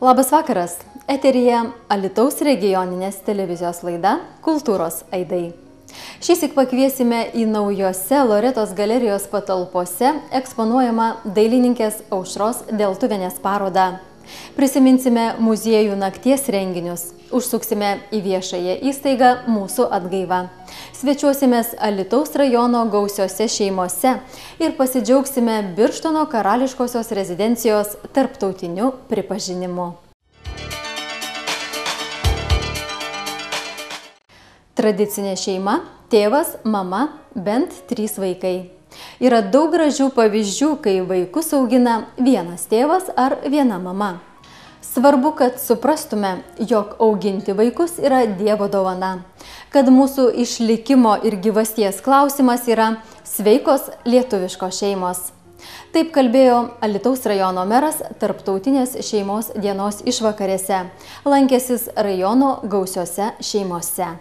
Labas vakaras. Eteryje Alytaus regioninės televizijos laida Kultūros aidai. Šįsyk pakviesime į naujose Loretos galerijos patalpose eksponuojamą dailininkės Aušros Deltuvienės parodą. Prisiminsime muziejų nakties renginius, užsuksime į viešąją įstaigą Mūsų atgaiva. Svečiuosimės Alytaus rajono gausiose šeimose ir pasidžiaugsime Birštono karališkosios rezidencijos tarptautiniu pripažinimu. Tradicinė šeima – tėvas, mama, bent 3 vaikai. Yra daug gražių pavyzdžių, kai vaikus augina vienas tėvas ar viena mama. Svarbu, kad suprastume, jog auginti vaikus yra Dievo dovana, kad mūsų išlikimo ir gyvasties klausimas yra sveikos lietuviškos šeimos. Taip kalbėjo Alytaus rajono meras tarptautinės šeimos dienos išvakarėse, lankęsis rajono gausiose šeimose.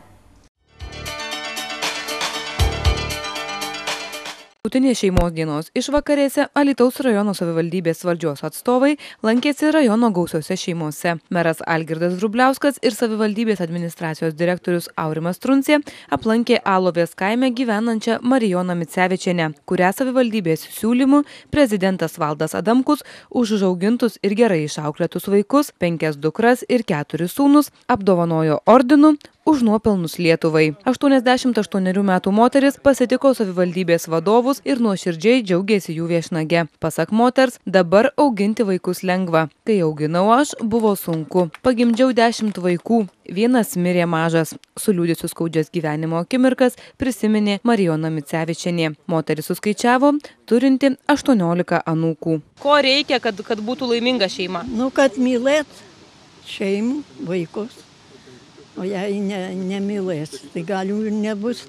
Tarptautinės šeimos dienos išvakarėse Alytaus rajono savivaldybės valdžios atstovai lankėsi rajono gausiose šeimose. Meras Algirdas Vrubliauskas ir savivaldybės administracijos direktorius Aurimas Truncė aplankė Alovės kaime gyvenančią Marijoną Micevičienę, kurią savivaldybės siūlymu prezidentas Valdas Adamkus už užaugintus ir gerai išauklėtus vaikus, 5 dukras ir 4 sūnus apdovanojo ordinu už nuopelnus Lietuvai. 88 metų moteris pasitiko savivaldybės vadovus ir nuoširdžiai džiaugėsi jų viešnage. Pasak moters, dabar auginti vaikus lengva. Kai auginau aš, buvo sunku. Pagimdžiau 10 vaikų, vienas mirė mažas. Su liūdesiu skaudžias gyvenimo akimirkas prisiminė Marijona Micevičienė. Moteris suskaičiavo, turinti 18 anūkų. Ko reikia, kad būtų laiminga šeima? Kad mylėt šeimų, vaikus. O jei nemylės, tai gal jų ir nebus.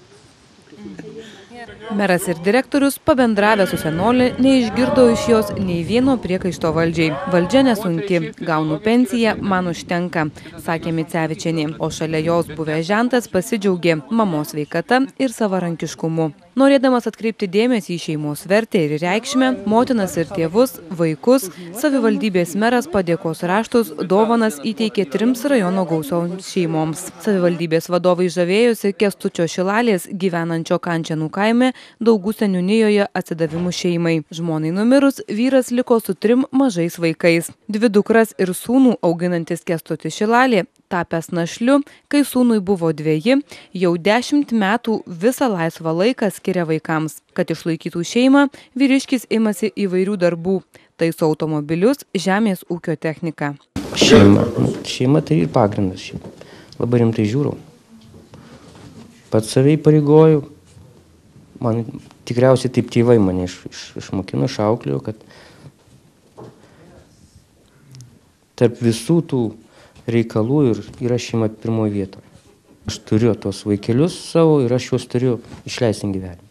Meras ir direktorius, pabendravę su senolė, neišgirdo iš jos nei vieno priekaišto valdžiai. Valdžia nesunki, gaunu pensiją, man užtenka, sakė Micevičienė, o šalia jos buvęs žentas pasidžiaugė mamos sveikata ir savarankiškumu. Norėdamas atkreipti dėmesį į šeimos vertę ir reikšmę, motinas ir tėvus, vaikus, savivaldybės meras padėkos raštus dovanas įteikė 3 rajono gausioms šeimoms. Savivaldybės vadovai žavėjosi Kęstučio Šilalės gyvenančio Kančianų kaime Daugų seniūnijoje atsidavimu šeimai. Žmonai numirus, vyras liko su 3 mažais vaikais. 2 dukras ir sūnų auginantis Kęstutis Šilalė, tapęs našliu, kai sūnui buvo 2, jau 10 metų visą laisvą laiką skiria vaikams. Kad išlaikytų šeimą, vyriškis imasi įvairių darbų. Taiso automobilius, žemės ūkio techniką. Šeima tai ir pagrindas. Labai rimtai žiūriu. Pats save įpareigoju. Man tikriausiai taip tėvai mane išmokino, išauklėjo, kad tarp visų tų reikalų ir yra šeima pirmoje vietoje. Aš turiu tos vaikelius savo ir aš juos turiu išleisti gyvenimą.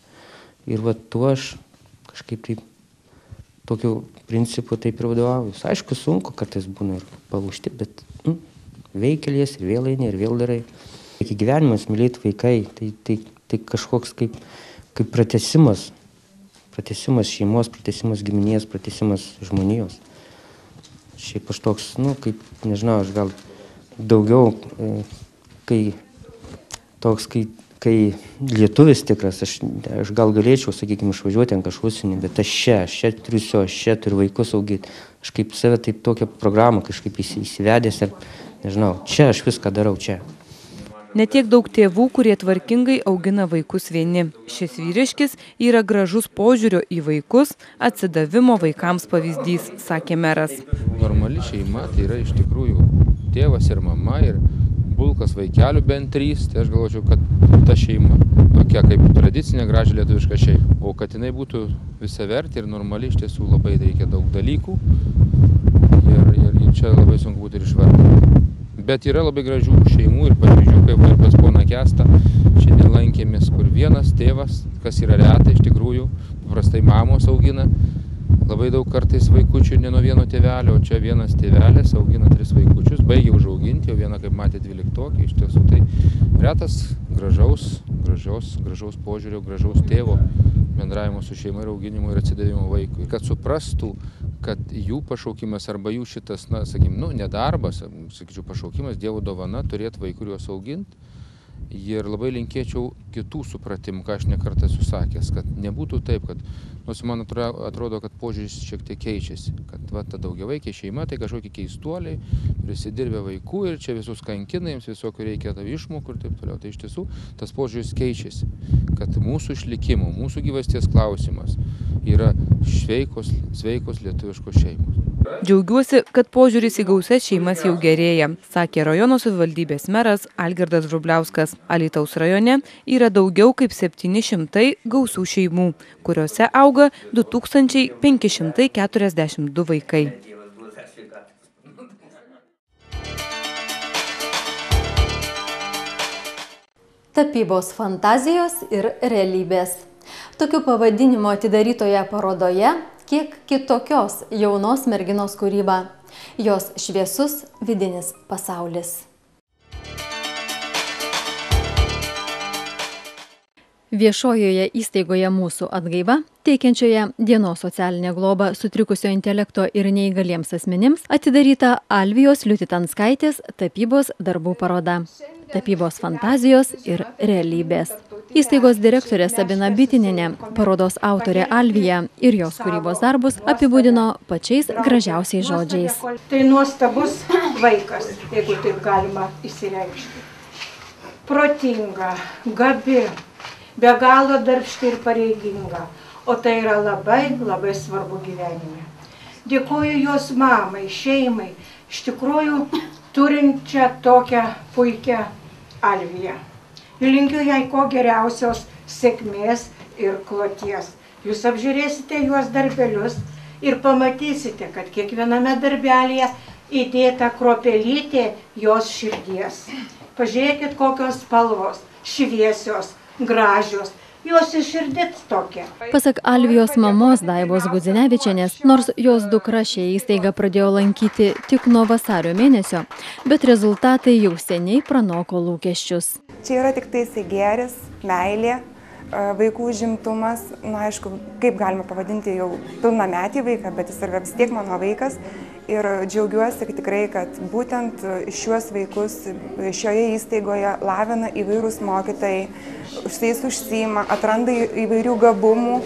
Ir tuo aš kažkaip taip, tokiu principu taip ir vadovaujuosi. Aišku, sunku, kartais būna ir palūžti, bet veikelies ir vėl eini ir vėl darai. Iki gyvenimas mylėti vaikai, tai kažkoks kaip pratęsimas šeimos, pratęsimas giminės, pratęsimas žmonijos. Šiaip aš toks, kaip, nežinau, aš gal daugiau, kai lietuvis tikras, aš gal galėčiau, sakykime, išvažiuoti ant kažkusinį, bet aš čia turiu vaikus auginti. Aš kaip save taip tokią programą kažkaip įsivedęs ir, nežinau, čia aš viską darau čia. Netiek daug tėvų, kurie tvarkingai augina vaikus vieni. Šis vyriškis yra gražus požiūrio į vaikus, atsidavimo vaikams pavyzdys, sakė meras. Normali šeima tai yra iš tikrųjų tėvas ir mama ir bulkas vaikelių bent 3, tai aš galvočiau, kad ta šeima tokia kaip tradicinė graži lietuviška šeima. O kad jinai būtų visavertė ir normali, iš tiesų labai reikia daug dalykų ir čia labai sunku būtų ir išvardinti. Bet yra labai gražių šeimų ir pavyzdžių, kaip ir pas poną Kęstą. Šiandien lankėmės, kur vienas tėvas, kas yra reta iš tikrųjų, paprastai mamos augina. Labai daug kartais vaikučių ne nuo vieno tėvelio, o čia vienas tėvelis augina 3 vaikučius, baigė užauginti, o vieną, kaip matė, 12-okį. Iš tiesų tai retas gražaus požiūrio, gražaus tėvo bendravimo su šeima ir auginimo ir atsidavimo vaikui. Kad suprastų, kad jų pašaukimas arba jų šitas, na, sakykim, nedarbas, sakyčiau, pašaukimas, Dievo dovana turėti vaikų ir juos auginti. Ir labai linkėčiau kitų supratimų, ką aš nekartą esu sakęs, kad nebūtų taip, kad, nors man atrodo, kad požiūris šiek tiek keičiasi, kad va, ta daugiavaikė šeima, tai kažkokie keistuoliai, prisidirbę vaikų ir čia visus kankina, jiems visokių reikia išmokų ir taip toliau. Tai iš tiesų tas požiūris keičiasi, kad mūsų išlikimo, mūsų gyvasties klausimas yra sveikos lietuviškos šeimos. Džiaugiuosi, kad požiūris į gausias šeimas jau gerėja, sakė rajono savivaldybės meras Algirdas Vrubliauskas. Alytaus rajone yra daugiau kaip 700 gausių šeimų, kuriuose auga 2542 vaikai. Tapybos fantazijos ir realybės. Tokiu pavadinimu atidarytoje parodoje kiek kitokios jaunos merginos kūryba. Jos šviesus vidinis pasaulis. Viešojoje įstaigoje Mūsų atgaiva, teikiančioje dienos socialinę globą sutrikusio intelekto ir neįgaliems asmenims, atidaryta Alvijos Liutitanskaitės tapybos darbų paroda. Tapybos fantazijos ir realybės. Įstaigos direktorė Sabina Bitinienė, parodos autorė Alvija ir jos kūrybos darbus apibūdino pačiais gražiausiais žodžiais. Tai nuostabus vaikas, jeigu taip galima įsireikšti. Protinga, gabi, be galo darbšti ir pareiginga, o tai yra labai, labai svarbu gyvenime. Dėkoju jos mamai, šeimai, iš tikrųjų turinčią tokią puikią Alviją. Ir linkiu jai ko geriausios sėkmės ir kloties. Jūs apžiūrėsite juos darbelius ir pamatysite, kad kiekviename darbelėje įdėta kruopelytė jos širdies. Pažiūrėkit, kokios spalvos, šviesios, gražios. Jos širdis tokia. Pasak Alvijos mamos Daivos Gudzinevičienės, nors jos dukra šią įstaigą pradėjo lankyti tik nuo vasario mėnesio, bet rezultatai jau seniai pranoko lūkesčius. Čia yra tik tai gėris, meilė, vaikų užimtumas, na aišku, kaip galima pavadinti jau pilnametį vaiką, bet jis yra vis tiek mano vaikas. Ir džiaugiuosi tikrai, kad būtent šiuos vaikus šioje įstaigoje lavina įvairūs mokytojai, su jais užsiima, atranda įvairių gabumų.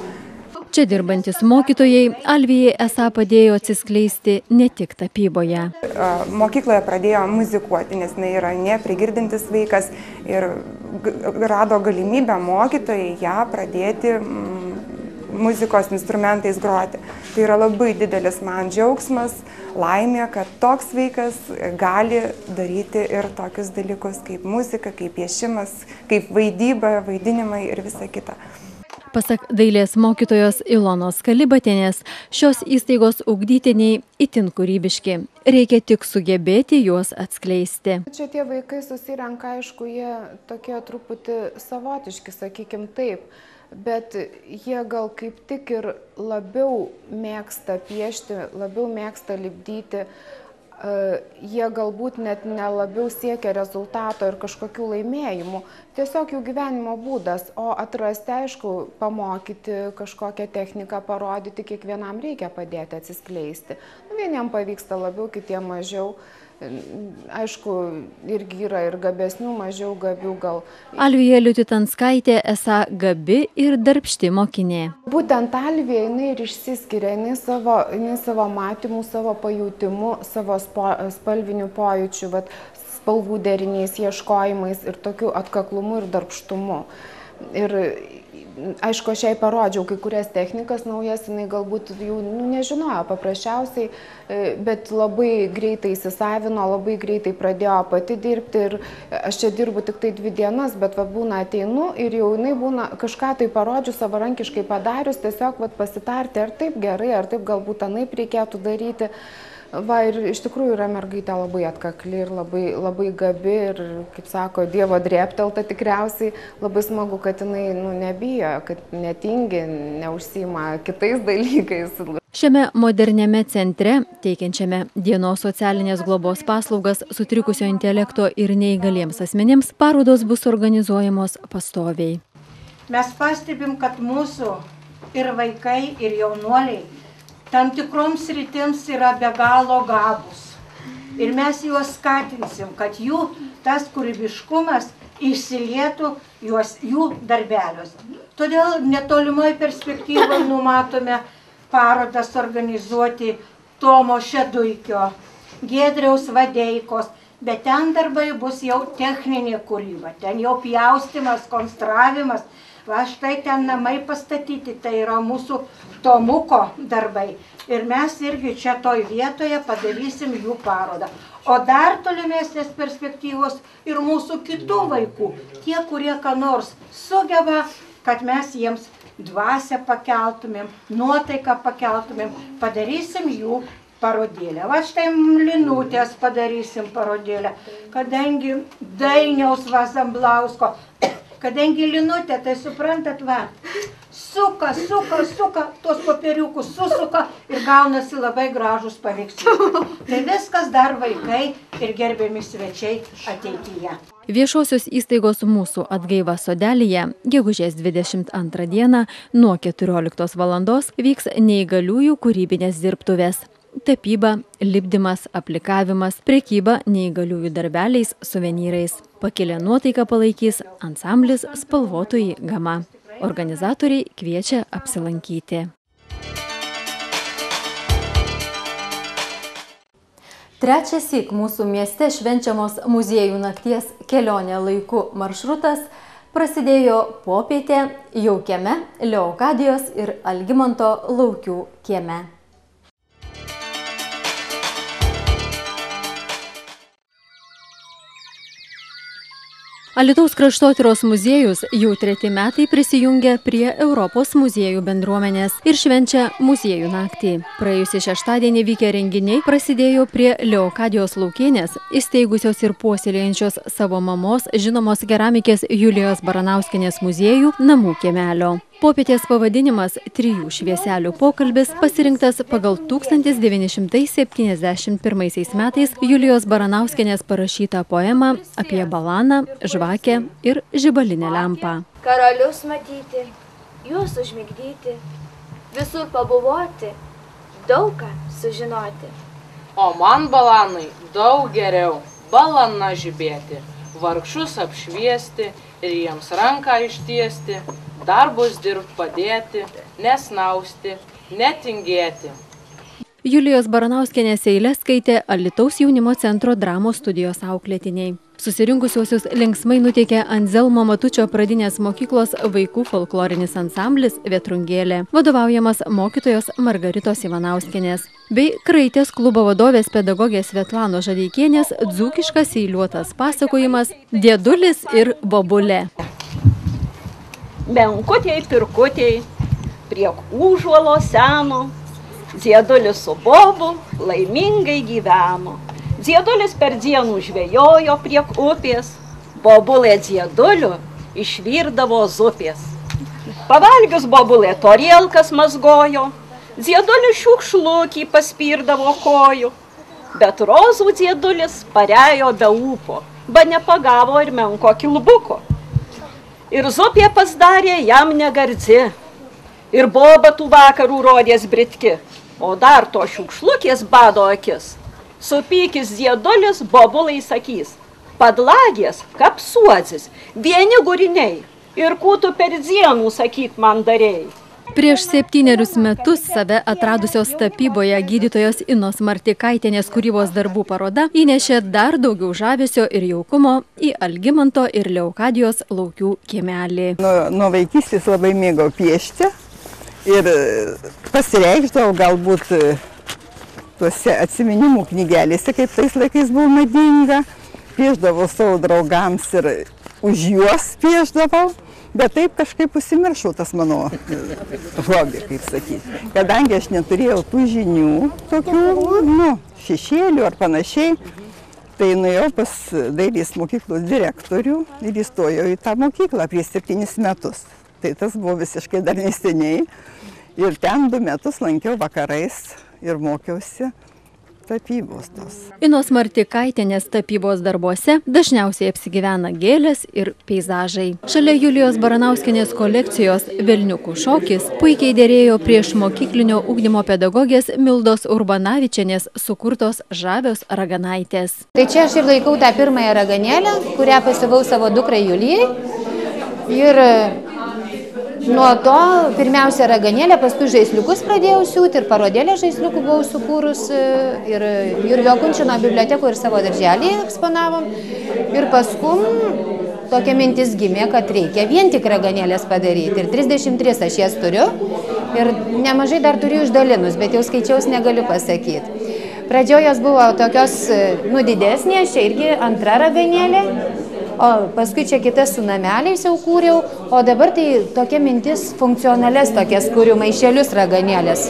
Čia dirbantis mokytojai Alvijai esą padėjo atsiskleisti ne tik tapyboje. Mokykloje pradėjo muzikuoti, nes jinai yra neprigirdintis vaikas ir rado galimybę mokytojai ją pradėti muzikos instrumentais groti. Tai yra labai didelis man džiaugsmas, laimė, kad toks vaikas gali daryti ir tokius dalykus kaip muzika, kaip piešimas, kaip vaidyba, vaidinimai ir visa kita. Pasak dailės mokytojos Ilonos Kalibatienės, šios įstaigos ugdytiniai itin kūrybiški. Reikia tik sugebėti juos atskleisti. Čia tie vaikai susirenka, aišku, jie tokie truputį savotiški, sakykim taip. Bet jie gal kaip tik ir labiau mėgsta piešti, labiau mėgsta lipdyti, jie galbūt net nelabiau siekia rezultato ir kažkokių laimėjimų. Tiesiog jų gyvenimo būdas, o atrasti, aišku, pamokyti kažkokią techniką, parodyti, kiekvienam reikia padėti atsiskleisti. Vieniem pavyksta labiau, kitiem mažiau. Aišku, irgi yra ir gabesnių, mažiau gabių gal. Alvija Liutitanskaitė esą gabi ir darbšti mokinė. Būtent Alvija, jinai ir išsiskiria, jinai savo matymų, savo pajūtimų, savo spalvinių pojūčių, spalvų deriniais, ieškojimais ir tokiu atkaklumu ir darbštumu. Ir aišku, aš jai parodžiau kai kurias technikas naujas, jinai galbūt jų nežinojo paprasčiausiai, bet labai greitai įsisavino, labai greitai pradėjo pati dirbti ir aš čia dirbu tik tai 2 dienas, bet būna ateinu ir jau jinai būna kažką tai parodžiu savarankiškai padarius, tiesiog pasitarti, ar taip gerai, ar taip galbūt anaip reikėtų daryti. Ir iš tikrųjų yra mergaitė labai atkakli ir labai gabi ir, kaip sako, Dievo drėbtelta tikriausiai. Labai smagu, kad jinai nebijo, kad netingi, neužsiima kitais dalykais. Šiame moderniame centre, teikiančiame dienos socialinės globos paslaugas sutrikusio intelekto ir neįgaliems asmenims, parodos bus organizuojamos pastoviai. Mes pastebim, kad mūsų ir vaikai, ir jaunuoliai tam tikroms sritims yra be galo gabus. Ir mes juos skatinsim, kad jų tas kūrybiškumas išsilietų jų darbeliuose. Todėl netolimoje perspektyvoje numatome parodas organizuoti Tomo Šeduikio, Giedriaus Vadeikos, bet ten darbai bus jau techninė kūryba, ten jau pjaustymas, konstravimas, va štai ten namai pastatyti, tai yra mūsų Tomuko darbai. Ir mes irgi čia toj vietoje padarysim jų parodą. O dar tolimesnės perspektyvos ir mūsų kitų vaikų, tie, kurie ką nors sugeba, kad mes jiems dvasią pakeltumėm, nuotaiką pakeltumėm, padarysim jų parodėlę. Va štai Linutės padarysim parodėlę, kadangi Dainiaus Vazamblausko, kadangi Linutė, tai suprantat, va, suka, tuos popieriukus susuka ir gaunasi labai gražus paveiksliukai. Tai viskas dar vaikai ir gerbiami svečiai ateityje. Viešosios įstaigos Mūsų atgaiva sodelyje gegužės 22 dieną nuo 14 valandos vyks neįgaliųjų kūrybinės dirbtuvės. Tapyba, lipdymas, aplikavimas, prekyba neįgaliųjų darbeliais, suvenyrais. Pakilę nuotaiką palaikys ansamblis Spalvotoji gama. Organizatoriai kviečia apsilankyti. Trečiąsyk mūsų mieste švenčiamos muziejų nakties kelionė laiku maršrutas prasidėjo popietė jaukiame Leokadijos ir Algimanto Laukių kieme. Alytaus kraštotyros muziejus jau 3 metai prisijungia prie Europos muziejų bendruomenės ir švenčia muziejų naktį. Praėjusį šeštadienį vykę renginiai prasidėjo prie Leokadijos Laukienės, įsteigusios ir puoselėjančios savo mamos žinomos keramikės Julijos Baranauskienės muziejų namų kiemelio. Popietės pavadinimas 3 švieselių pokalbis pasirinktas pagal 1971 metais Julijos Baranauskienės parašytą poemą apie balaną, žvakę ir žibalinę lempą. Karalius matyti, jūs užmigdyti, visur pabuvoti, daug ką sužinoti. O man balanai daug geriau, balana žibėti, vargšus apšviesti ir jiems ranką ištiesti, darbus dirbti padėti, nesnausti, netingėti. Julijos Baranauskienės eiles skaitė Alytaus jaunimo centro dramos studijos auklėtiniai. Susirinkusiuosius linksmai nuteikė Anzelmo Matučio pradinės mokyklos vaikų folklorinis ansamblis Vėtrungėlė, vadovaujamas mokytojos Margaritos Ivanauskienės, bei Kraitės klubo vadovės pedagogės Svetlano Žadeikienės dzūkiškas eiliuotas pasakojimas Dėdulis ir bobulė. Menkutėj pirkutėj, prie užuolo seno, Dziedulis su bobu laimingai gyveno. Dziedulis per dienų žvejojo prie upės, bobulė dzieduliu išvirdavo zupės. Pavalgius bobulė torielkas mazgojo, dziedulis šiukšlukį paspirdavo kojų, bet rozų dziedulis parejo be ūpo, ba nepagavo ir menko kilbuko. Ir zupė pasidarė jam negardzi, ir boba tų vakarų rodės britki, o dar to šiukšlukės bado akis. Supykis dziedulis bobulai sakys, padlagės, kapsuodzis, vieni guriniai, ir kūtų per dienų sakyk man darėjai. Prieš 7 metus save atradusios tapyboje gydytojos Inos Martikaitienės kūrybos darbų paroda įnešė dar daugiau žavesio ir jaukumo į Algimanto ir Leokadijos Laukių kiemelį. Nuo vaikystės labai mėgau piešti ir pasireikšdavau galbūt tuose atsiminimų knygelėse, kaip tais laikais buvo madinga. Piešdavau savo draugams ir už juos piešdavau. Bet taip kažkaip užsimiršau tas mano hobį, kaip sakyti. Kadangi aš neturėjau tų žinių, tokių, šešėlių ar panašiai, tai nuėjau pas dailės mokyklos direktorių ir įstojau į tą mokyklą prieš 7 metus. Tai tas buvo visiškai dar neseniai. Ir ten 2 metus lankiau vakarais ir mokiausi tapybos tos. Inos Martikaitienės tapybos darbuose dažniausiai apsigyvena gėlės ir peizažai. Šalia Julijos Baranauskienės kolekcijos Velniukų šokis puikiai dėrėjo prieš mokyklinio ugdymo pedagogės Mildos Urbanavičienės sukurtos žavios raganaitės. Tai čia aš ir laikau tą pirmąją raganėlę, kurią pasivau savo dukrai Julijai. Ir nuo to pirmiausia raganėlė, paskui žaisliukus pradėjau siūti ir parodėlę žaisliukų buvau sukūrus ir Jurgio Kunčino bibliotekoje ir savo darželį eksponavom. Ir paskui tokia mintis gimė, kad reikia vien tik raganėlės padaryti. Ir 33 aš jas turiu ir nemažai dar turiu išdalinus, bet jau skaičiaus negaliu pasakyti. Pradžioje jos buvo tokios didesnės, čia irgi antra raganėlė. O paskui čia kitas su nameliais jau kūriau, o dabar tai tokia mintis funkcionales tokias kūriu maišelius raganėlės,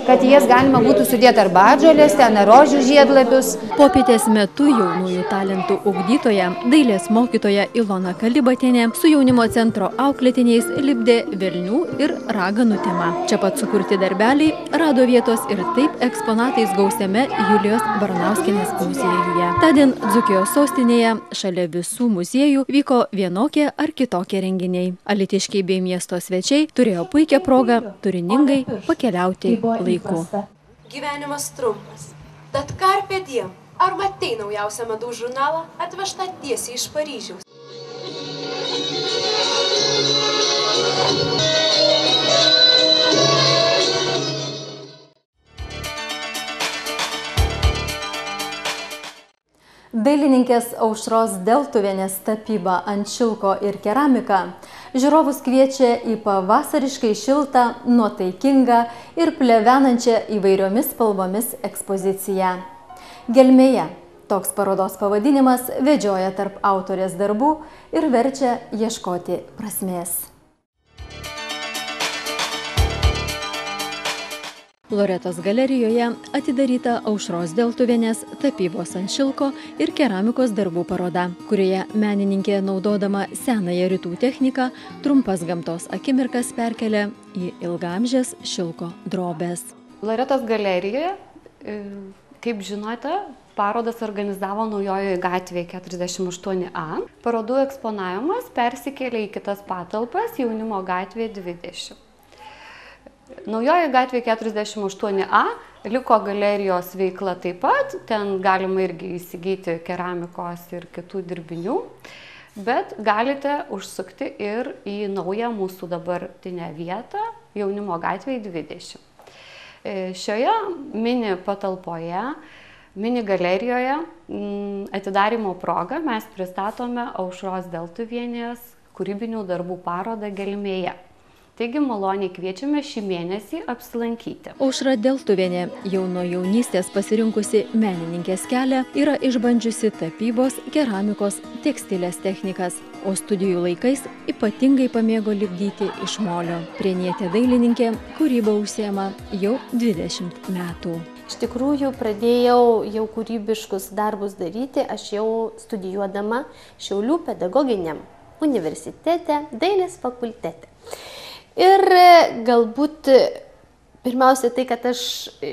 kad jas galima būtų sudėti arba atžolės, ten rožių žiedlapius. Popietės metu jaunųjų talentų ugdytoja, dailės mokytoja Ilona Kalibatienė su jaunimo centro auklėtiniais lipdė velnių ir raganų temą. Čia pat sukurti darbeliai rado vietos ir taip eksponatais gausiame Julijos Baranauskienės muziejuje. Tądien Dzūkijos sostinėje šalia visų muziejų vyko vienokie ar kitokie renginiai. Alytiškiai bei miesto svečiai turėjo puikią progą turiningai pakeliauti laiku. Gyvenimas trumpas, tad carpe diem. Ar matei naujausią madų žurnalą atvežtą tiesiai iš Paryžiaus? Dailininkės Aušros Deltuvienės tapyba ant šilko ir keramika žiūrovus kviečia į pavasariškai šiltą, nuotaikingą ir plevenančią įvairiomis spalvomis ekspoziciją. Gelmėje toks parodos pavadinimas vedžioja tarp autorės darbų ir verčia ieškoti prasmės. Loretos galerijoje atidaryta Aušros Deltuvienės tapybos ant šilko ir keramikos darbų paroda, kurioje menininkė naudodama senąją rytų techniką trumpas gamtos akimirkas perkelia į ilgaamžės šilko drobės. Loretos galerijoje, kaip žinote, parodas organizavo Naujojoje gatvėje 48A. Parodų eksponavimas persikėlė į kitas patalpas Jaunimo gatvėje 20. Naujojoje gatvėje 48A liko galerijos veikla taip pat, ten galima irgi įsigyti keramikos ir kitų dirbinių, bet galite užsukti ir į naują mūsų dabartinę vietą Jaunimo gatvėje 20. Šioje mini patalpoje, mini galerijoje atidarymo proga mes pristatome Aušros Deltuvienės kūrybinių darbų parodą Gelmėje. Taigi maloniai kviečiame šį mėnesį apsilankyti. Aušra Deltuvienė jau nuo jaunystės pasirinkusi menininkės kelią yra išbandžiusi tapybos, keramikos, tekstilės technikas, o studijų laikais ypatingai pamėgo lipdyti iš molio. Prienietė dailininkė kūryba užsiema jau 20 metų. Iš tikrųjų, pradėjau jau kūrybiškus darbus daryti, aš jau studijuodama Šiaulių pedagoginiam universitete, dailės fakultete. Ir galbūt pirmiausia tai, kad aš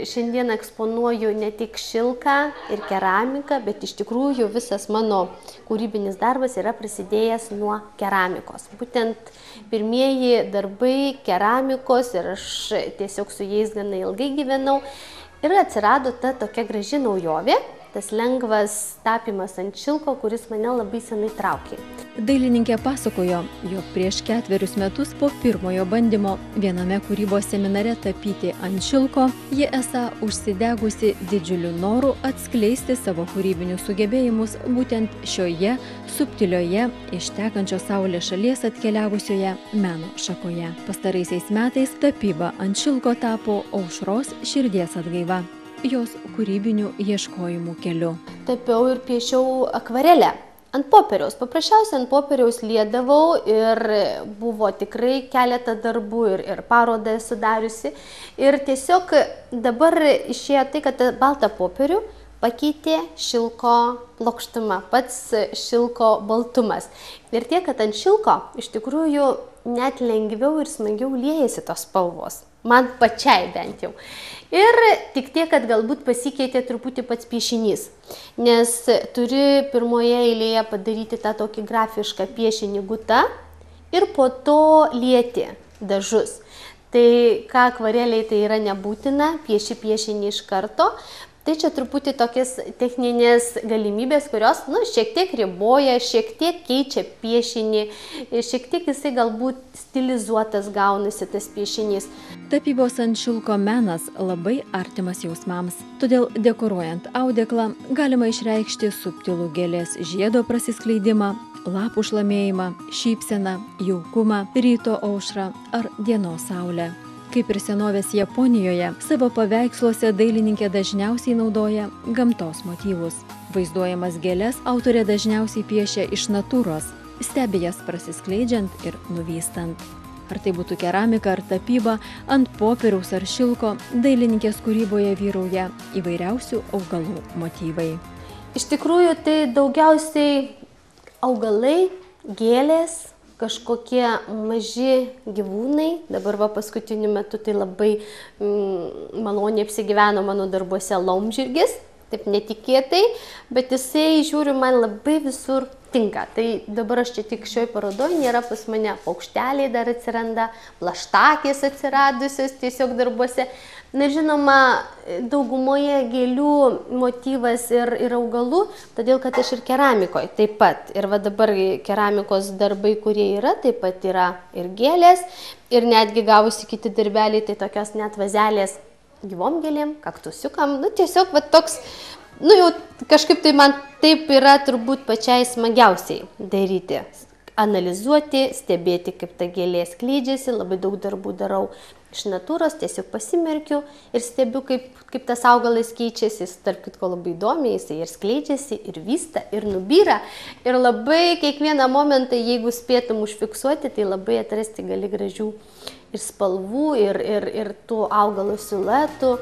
šiandien eksponuoju ne tik šilką ir keramiką, bet iš tikrųjų visas mano kūrybinis darbas yra prasidėjęs nuo keramikos. Būtent pirmieji darbai keramikos ir aš tiesiog su jais gana ilgai gyvenau ir atsirado ta tokia graži naujovė, tas lengvas tapimas ant šilko, kuris mane labai senai traukė. Dailininkė pasakojo, jog prieš 4 metus po pirmojo bandymo viename kūrybos seminare tapyti ant šilko, ji esą užsidegusi didžiuliu noru atskleisti savo kūrybinius sugebėjimus būtent šioje subtilioje iš tekančios saulės šalies atkeliavusioje meno šakoje. Pastaraisiais metais tapyba ant šilko tapo Aušros širdies atgaiva, jos kūrybinių ieškojimų keliu. Tapiau ir piešiau akvarelę ant popieriaus. Paprasčiausiai ant popieriaus liedavau ir buvo tikrai keletą darbų ir parodą esu dariusi. Ir tiesiog dabar išėjo tai, kad baltą popierių pakeitė šilko plokštuma, pats šilko baltumas. Ir tiek, kad ant šilko iš tikrųjų net lengviau ir smagiau liejasi tos spalvos. man pačiai bent jau. Ir tik tiek, kad galbūt pasikeitė truputį pats piešinys, nes turi pirmoje eilėje padaryti tą tokį grafišką piešinį guta ir po to lieti dažus. Tai ką akvareliai tai yra nebūtina, pieši piešinį iš karto. Tai čia truputį tokias techninės galimybės, kurios šiek tiek riboja, šiek tiek keičia piešinį, šiek tiek jisai galbūt stilizuotas gaunasi tas piešinys. Tapybos ant šilko menas labai artimas jausmams, todėl dekoruojant audeklą galima išreikšti subtilų gėlės žiedo prasiskleidimą, lapų šlamėjimą, šypseną, jaukumą, ryto aušrą ar dienos saulę. Kaip ir senovės Japonijoje, savo paveiksluose dailininkė dažniausiai naudoja gamtos motyvus. Vaizduojamas gėles autorė dažniausiai piešia iš natūros, stebi jas prasiskleidžiant ir nuvystant. Ar tai būtų keramika ar tapyba, ant popieriaus ar šilko, dailininkės kūryboje vyrauja įvairiausių augalų motyvai. Iš tikrųjų, tai daugiausiai augalai, gėlės, kažkokie maži gyvūnai. Dabar paskutiniu metu tai labai maloniai apsigyveno mano darbuose laumžirgis, taip netikėtai, bet jisai, žiūriu, man labai visur tinka. Tai dabar aš čia tik šioj parodoj, nėra pas mane paukšteliai dar atsiranda, plaštakės atsiradusios tiesiog darbuose. Na, žinoma, daugumoje gėlių motyvas ir augalų, todėl kad aš ir keramikoje taip pat. Ir dabar keramikos darbai, kurie yra, taip pat yra ir gėlės, ir netgi gavusi kiti darbeliai, tai tokios net vazelės gyvom gėlėm, kaktusiukam, tiesiog toks, jau kažkaip tai man taip yra turbūt pačiai smagiausiai daryti. Analizuoti, stebėti, kaip ta gėlė skleidžiasi, labai daug darbų darau iš natūros, tiesiog pasimerkiu ir stebiu, kaip tas augalas keičiasi, jis tarp kitko labai įdomiai, jisai ir skleidžiasi, ir vysta, ir nubyra. Ir labai kiekvieną momentą, jeigu spėtum užfiksuoti, tai labai atrasti gali gražių ir spalvų, ir tų augalų siluetų.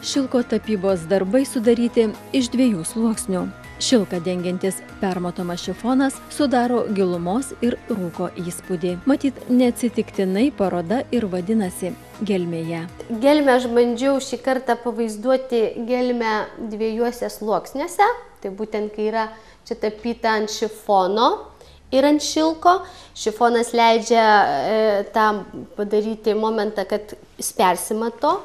Šilko tapybos darbai sudaryti iš 2 sluoksnių. Šilką dengiantis permatomas šifonas sudaro gilumos ir rūko įspūdį. Matyt, neatsitiktinai paroda ir vadinasi gelmėje. Gelmę aš bandžiau šį kartą pavaizduoti gelmę 2 sluoksniuose. Tai būtent, kai yra čia tapyta ant šifono ir ant šilko. Šifonas leidžia tam padaryti momentą, kad jis persimato.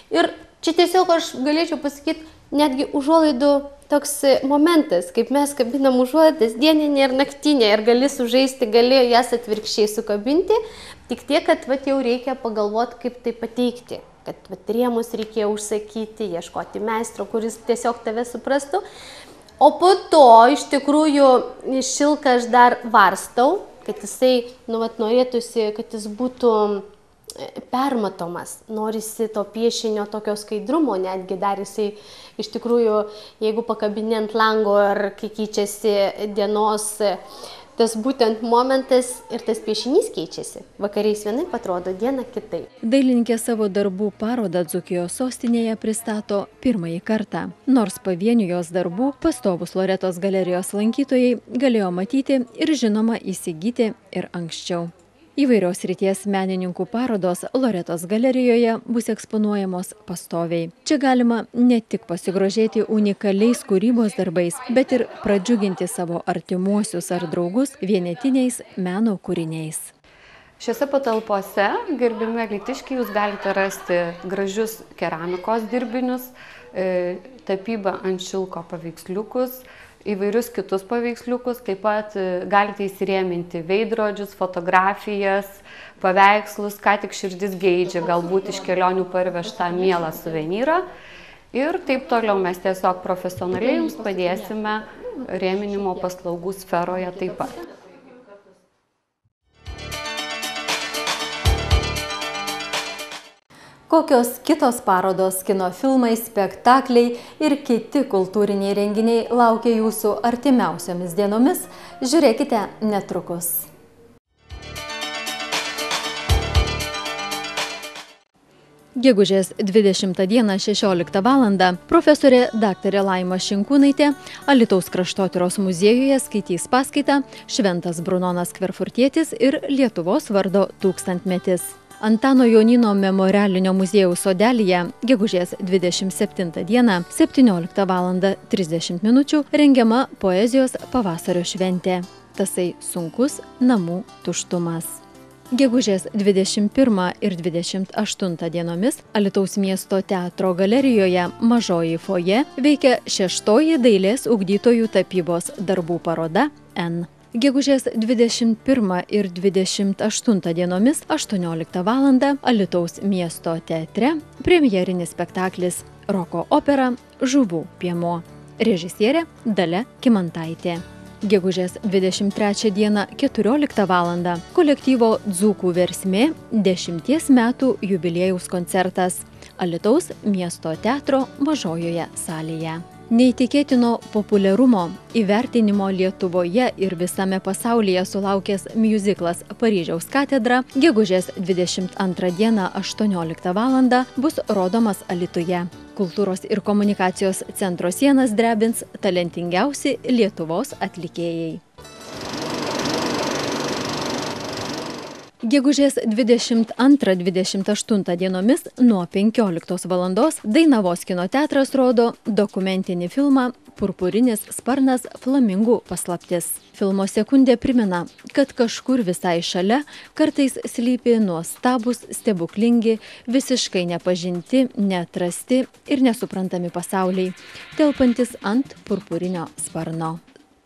Ir čia tiesiog aš galėčiau pasakyti, netgi užuolaidų toks momentas, kaip mes kabinam užuolaidas dieninė ir naktinė, ir gali sužaisti, gali jas atvirkščiai sukabinti, tik tiek, kad jau reikia pagalvoti, kaip tai pateikti, kad rėmus reikėjo užsakyti, ieškoti meistro, kuris tiesiog tave suprastų. O po to, iš tikrųjų, šilką aš dar varstau, kad jisai, norėtųsi, kad jis būtų permatomas, norisi to piešinio tokio skaidrumo, netgi dar jisai, iš tikrųjų, jeigu pakabini ant lango ar kai keičiasi dienos, tas būtent momentas ir tas piešinys keičiasi. Vakariais vienaip atrodo, dieną kitaip. Dailininkė savo darbų parodą Dzūkijos sostinėje pristato pirmąjį kartą. Nors pavienių jos darbų pastovus Loretos galerijos lankytojai galėjo matyti ir žinoma įsigyti ir anksčiau. Įvairios srities menininkų parodos Loretos galerijoje bus eksponuojamos pastoviai. Čia galima ne tik pasigrožėti unikaliais kūrybos darbais, bet ir pradžiuginti savo artimuosius ar draugus vienetiniais meno kūriniais. Šiuose patalpose, gerbiami alytiškiai, jūs galite rasti gražius keramikos dirbinius, tapybą ant šilko paveiksliukus, įvairius kitus paveiksliukus, taip pat galite įsirėminti veidrodžius, fotografijas, paveikslus, ką tik širdis geidžia, galbūt iš kelionių parvežtą mielą suvenyrą. Ir taip toliau mes tiesiog profesionaliai jums padėsime rėminimo paslaugų sferoje taip pat. Kokios kitos parodos, kino filmai, spektakliai ir kiti kultūriniai renginiai laukia jūsų artimiausiomis dienomis, žiūrėkite netrukus. Gegužės 20 dieną 16 val. Profesorė dr. Laima Šinkūnaitė Alytaus kraštotyros muziejuje skaitys paskaitą Šventas Brunonas Kverfurtietis ir Lietuvos vardo tūkstantmetis. Antano Jonyno memorialinio muziejaus sodelyje gegužės 27 dieną 17:30 min. Rengiama poezijos pavasario šventė. Tasai sunkus namų tuštumas. Gegužės 21 ir 28 dienomis Alytaus miesto teatro galerijoje Mažoji foje veikia 6. dailės ugdytojų tapybos darbų paroda N. Gegužės 21 ir 28 dienomis 18 val. Alytaus miesto teatre premjerinis spektaklis roko opera Žuvų piemuo. Režisierė Dalia Kimantaitė. Gegužės 23 dieną 14 val. Kolektyvo Dzūkų versmė 10 metų jubiliejaus koncertas Alytaus miesto teatro Mažojoje salėje. Neįtikėtino populiarumo, įvertinimo Lietuvoje ir visame pasaulyje sulaukęs miuziklas Paryžiaus katedra gegužės 22 dieną 18 val. Bus rodomas Alytuje. Kultūros ir komunikacijos centro sienas drebins talentingiausi Lietuvos atlikėjai. Gegužės 22-28 dienomis nuo 15 val. Dainavos kino teatras rodo dokumentinį filmą Purpurinis sparnas flamingų paslaptis. Filmo sekundė primena, kad kažkur visai šalia kartais slypi nuostabus, stebuklingi, visiškai nepažinti, neatrasti ir nesuprantami pasauliai, telpantis ant purpurinio sparno.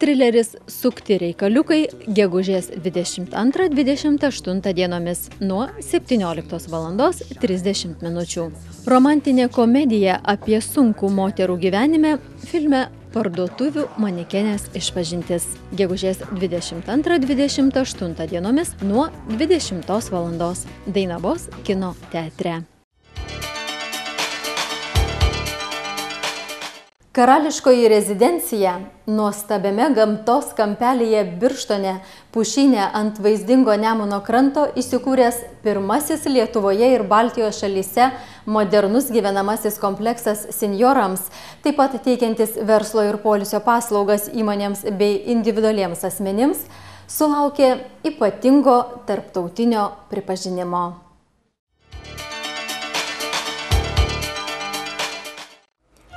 Trileris Sukti reikaliukai gegužės 22-28 dienomis nuo 17:30 min. Romantinė komedija apie sunkų moterų gyvenime filme Parduotuvių manekenės išpažintis gegužės 22-28 dienomis nuo 20 val. Dainavos kino teatre. Karališkoji rezidencija nuostabiame gamtos kampelyje Birštone, pušyne ant vaizdingo Nemuno kranto įsikūręs pirmasis Lietuvoje ir Baltijos šalyse modernus gyvenamasis kompleksas senjorams, taip pat teikiantis verslo ir poilsio paslaugas įmonėms bei individualiems asmenims, sulaukė ypatingo tarptautinio pripažinimo.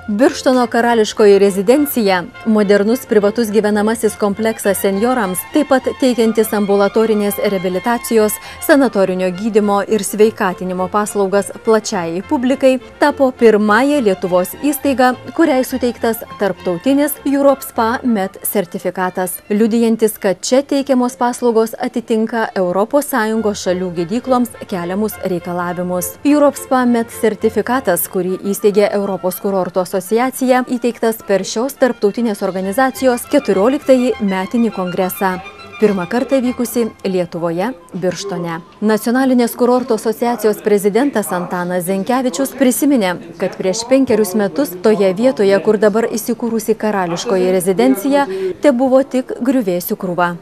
Birštono karališkoji rezidencija, modernus privatus gyvenamasis kompleksas senjorams, taip pat teikiantis ambulatorinės reabilitacijos, sanatorinio gydymo ir sveikatinimo paslaugas plačiai publikai, tapo pirmąją Lietuvos įstaigą, kuriai suteiktas tarptautinis Europe Spa Med sertifikatas, liudijantis, kad čia teikiamos paslaugos atitinka ES šalių gydykloms keliamus reikalavimus. Europe Spa Med sertifikatas, kurį įsteigė Europos kurortų asociacija, įteiktas per šios tarptautinės organizacijos 14-ąjį metinį kongresą. Pirmą kartą vykusi Lietuvoje, Birštone. Nacionalinės kurortų asociacijos prezidentas Antanas Zenkevičius prisiminė, kad prieš 5 metus toje vietoje, kur dabar įsikūrusi karališkoji rezidencija, te buvo tik griuvėsių krūva.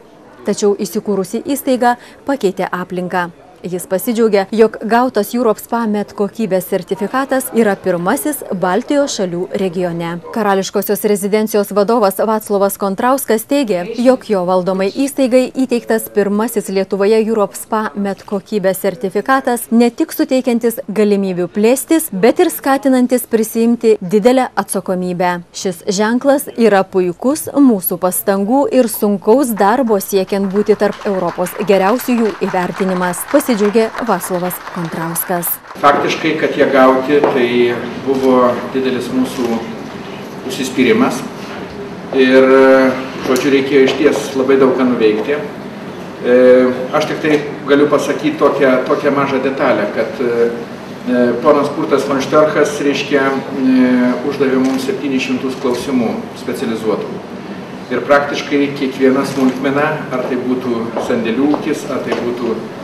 Tačiau įsikūrusi įstaiga pakeitė aplinką. Jis pasidžiaugė, jog gautas Europe Spa Med kokybės sertifikatas yra pirmasis Baltijos šalių regione. Karališkosios rezidencijos vadovas Vaclovas Kontrauskas teigė, jog jo valdomai įstaigai įteiktas pirmasis Lietuvoje Europe Spa Med kokybės sertifikatas ne tik suteikiantis galimybių plėstis, bet ir skatinantis prisiimti didelę atsakomybę. Šis ženklas yra puikus mūsų pastangų ir sunkaus darbo siekiant būti tarp Europos geriausiųjų įvertinimas. Pasidžiaugė Vaclovas Kontrauskas. Faktiškai, kad jie gauti, tai buvo didelis mūsų užsispyrimas ir, žodžiu, reikėjo išties labai daug ką nuveikti. Aš tik tai galiu pasakyti tokią mažą detalę, kad ponas Kurtas von Štörchas, reiškia, uždavė mums 700 klausimų specializuotų. Ir praktiškai kiekviena smulkmena, ar tai būtų sandėlių ūkis, ar tai būtų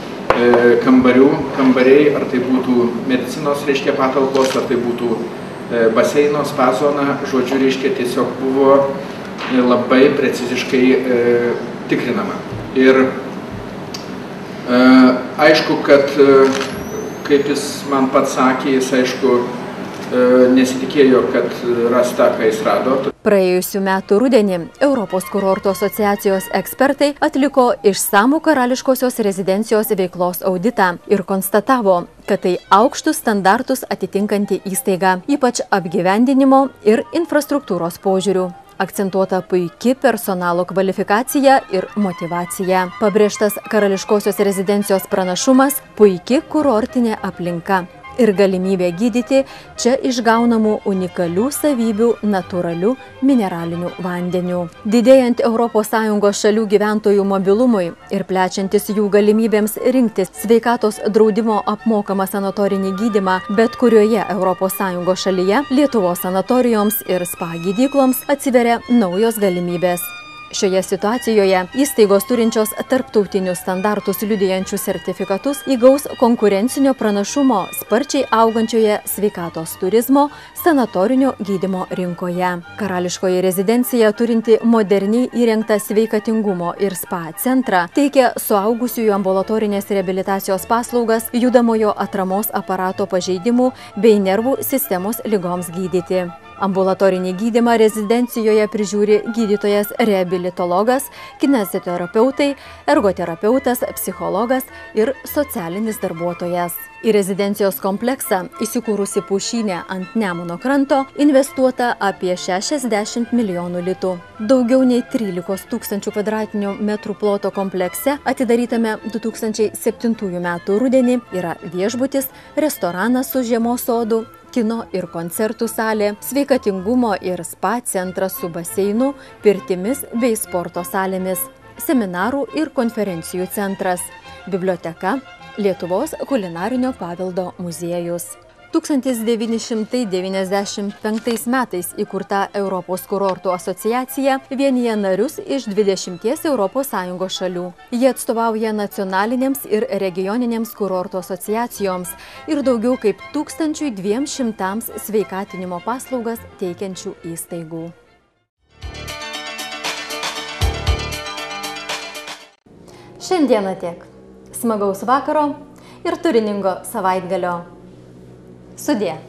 kambariai, ar tai būtų medicinos, reiškia, patalpos, ar tai būtų baseino, spa zona, žodžiu, reiškia, tiesiog buvo labai preciziškai tikrinama. Ir aišku, kad, kaip jis man pats sakė, jis, aišku, nesitikėjo, kad ras tą, ką jis rado. Praėjusių metų rudenį Europos kurortų asociacijos ekspertai atliko išsamų karališkosios rezidencijos veiklos auditą ir konstatavo, kad tai aukštus standartus atitinkanti įstaiga, ypač apgyvendinimo ir infrastruktūros požiūrių. Akcentuota puiki personalo kvalifikacija ir motyvacija. Pabrėžtas karališkosios rezidencijos pranašumas – puiki kurortinė aplinka ir galimybė gydyti čia išgaunamų unikalių savybių natūralių mineralinių vandenių. Didėjant ES šalių gyventojų mobilumui ir plečiantis jų galimybėms rinktis sveikatos draudimo apmokamą sanatorinį gydymą bet kurioje ES šalyje, Lietuvos sanatorijoms ir spa gydykloms atsiveria naujos galimybės. Šioje situacijoje įstaigos turinčios tarptautinius standartus liudijančius sertifikatus įgaus konkurencinio pranašumo sparčiai augančioje sveikatos turizmo sanatorinio gydymo rinkoje. Karališkoji rezidencija turinti moderniai įrengtą sveikatingumo ir spa centrą teikia suaugusiųjų ambulatorinės reabilitacijos paslaugas judamojo atramos aparato pažeidimų bei nervų sistemos ligoms gydyti. Ambulatorinį gydymą rezidencijoje prižiūri gydytojas reabilitologas, kineziterapeutai, ergoterapeutas, psichologas ir socialinis darbuotojas. Į rezidencijos kompleksą, įsikūrusi Pušynė ant Nemuno kranto, investuota apie 60 milijonų litų. Daugiau nei 13 000 kvadratinių metrų ploto komplekse, atidarytame 2007 metų rudenį, yra viešbutis, restoranas su žiemos sodu, kino ir koncertų salė, sveikatingumo ir spa centras su baseinu, pirtimis bei sporto salėmis, seminarų ir konferencijų centras, biblioteka, Lietuvos kulinarinio paveldo muziejus. 1995 metais įkurta Europos kurortų asociacija vienija narius iš 20 ES šalių. Jie atstovauja nacionalinėms ir regioninėms kurortų asociacijoms ir daugiau kaip 1200 sveikatinimo paslaugas teikiančių įstaigų. Šiandieną tiek. Smagaus vakaro ir turiningo savaitgalio. Sudie.